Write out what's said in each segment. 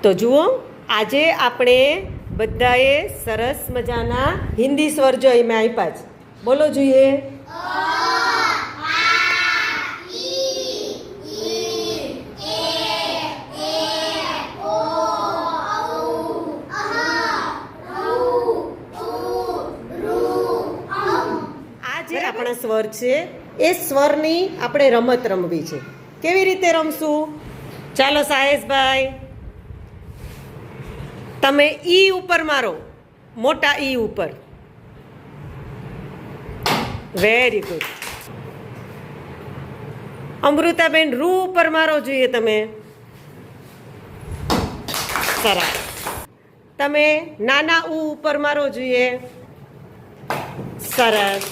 તો જુઓ, આજે આપણે બધાએ સરસ મજાના હિન્દી સ્વર જો એમાં આપ્યા છે. બોલો જોઈએ. આ જે આપણા સ્વર છે એ સ્વરની આપણે રમત રમવી છે. કેવી રીતે રમશું? ચાલો સાહેશભાઈ, તમે ઈ ઉપર મારો, મોટા ઈ ઉપર. Very good. અમૃતાબેન રૂ ઉપર મારો જોઈએ તમે. સરસ. તમે નાના ઉ ઉપર મારો જોઈએ. સરસ.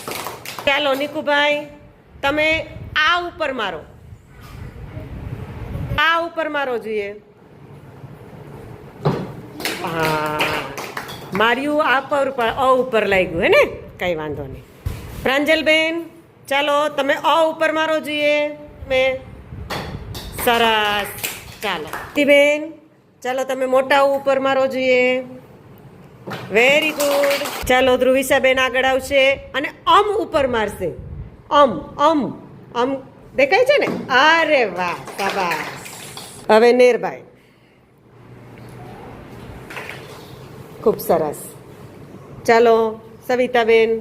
ચાલો નિકુભાઈ, તમે આ ઉપર મારો, આ ઉપર મારો જોઈએ. હા, માર્યું આ પર અ ઉપર લાગ્યું હે ને, કઈ વાંધો નહીં. પ્રાંજલબેન, ચાલો તમે અ ઉપર મારો જોઈએ. મેં સરસ. ચાલો બેન, ચાલો તમે મોટા ઉપર મારો જોઈએ. Very good. ચાલો ધ્રુવિશાબેન આગળ આવશે અને ઉપર મારશે. અમ દેખાય છે ને? અરે વાહ, શાબાશ. હવે નેરભાઈ, ખૂબ સરસ. ચાલો સવિતાબેન,